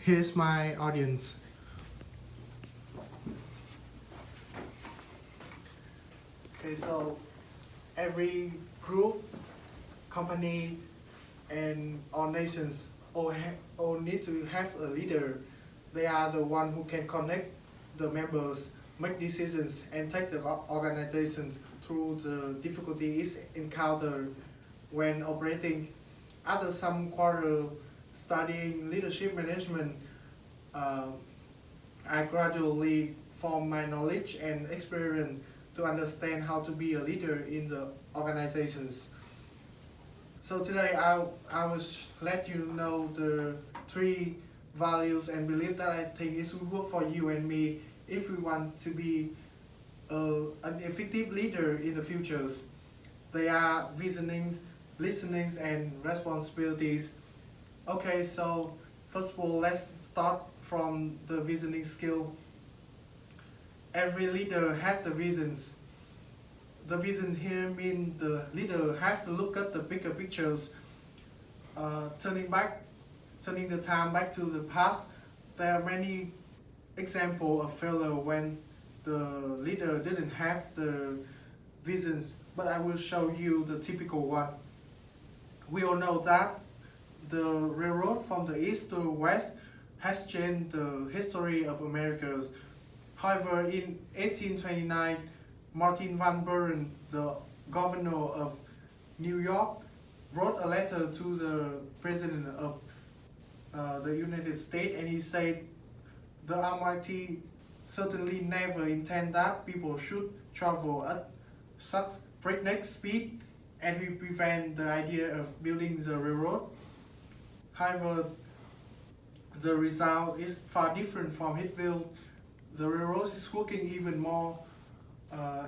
here's my audience. Okay, so every group, company, and all nations all need to have a leader. They are the one who can connect the members, make decisions, and take the organization through the difficulties encountered when operating. After some quarter studying leadership management, I gradually formed my knowledge and experience to understand how to be a leader in the organizations. So today I will let you know the 3 values and beliefs that I think is work for you and me if we want to be an effective leader in the futures. They are visioning, listening, and responsibilities. Okay, so first of all, let's start from the visioning skill. Every leader has the visions. The vision here means the leader has to look at the bigger pictures. Turning the time back to the past, there are many examples of failure when the leader didn't have the visions, but I will show you the typical one. We all know that the railroad from the east to west has changed the history of America. However, in 1829, Martin Van Buren, the governor of New York, wrote a letter to the president of the United States, and he said, "The Almighty certainly never intended that people should travel at such breakneck speed, and we prevent the idea of building the railroad." However, the result is far different from his view. The railroad is working even more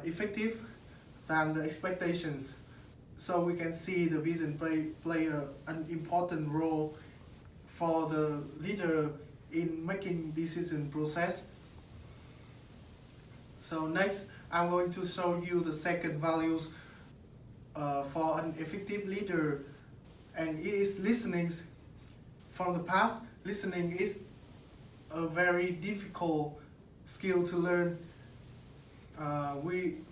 effective than the expectations. So we can see the vision play an important role for the leader in making decision process. So next, I'm going to show you the second values for an effective leader, and it is listening. From the past, listening is a very difficult skill to learn.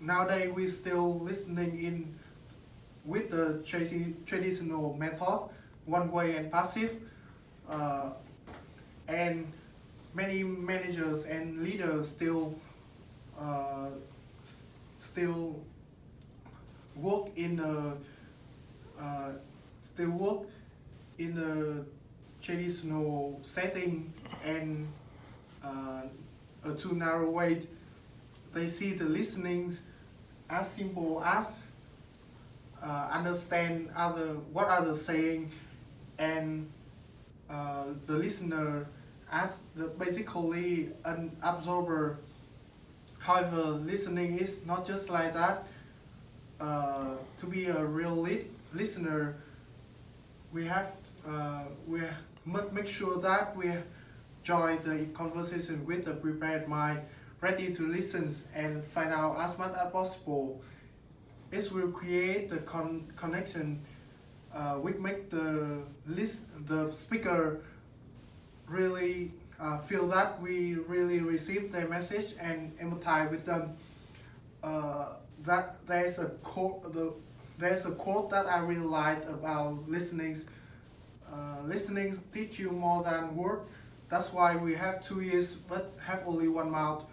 Nowadays we still listening in with the traditional method, one way and passive, and many managers and leaders still work in a traditional setting and a too narrow way. They see the listenings as simple as understand what others saying, and the listener as basically an absorber. However, listening is not just like that. To be a real listener, we must make sure that we join the conversation with a prepared mind, ready to listen and find out as much as possible. It will create the connection. We make the speaker really feel that we really receive their message and empathize with them. That there's a quote that I really like about listening. Listening teach you more than word. That's why we have 2 ears but have only 1 mouth.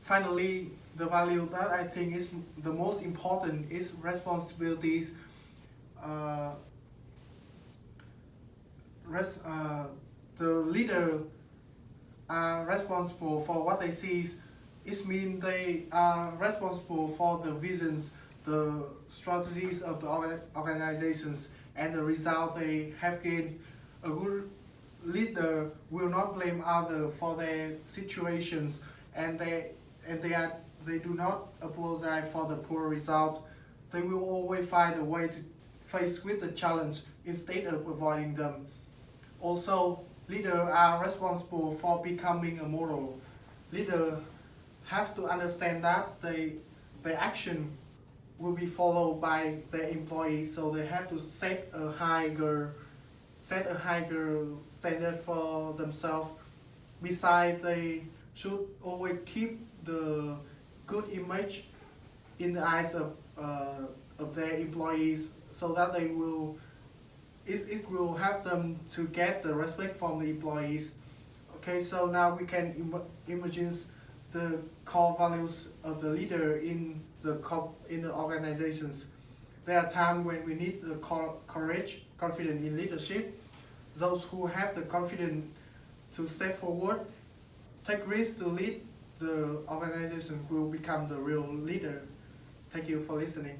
Finally, the value that I think is the most important is responsibilities. The leader are responsible for what they see. It means they are responsible for the visions, the strategies of the organizations, and the result they have gained. A good leader will not blame others for their situations, and they do not apologize for the poor result. They will always find a way to face with the challenge instead of avoiding them. Also, leaders are responsible for becoming a model. Leaders have to understand that their action will be followed by their employees, so they have to set a higher standard for themselves. Besides, they should always keep the good image in the eyes of their employees, so that it will help them to get the respect from the employees. Okay, so now we can imagine the core values of the leader in the organizations. There are times when we need the courage, confidence in leadership. Those who have the confidence to step forward, take risks to lead the organization will become the real leader. Thank you for listening.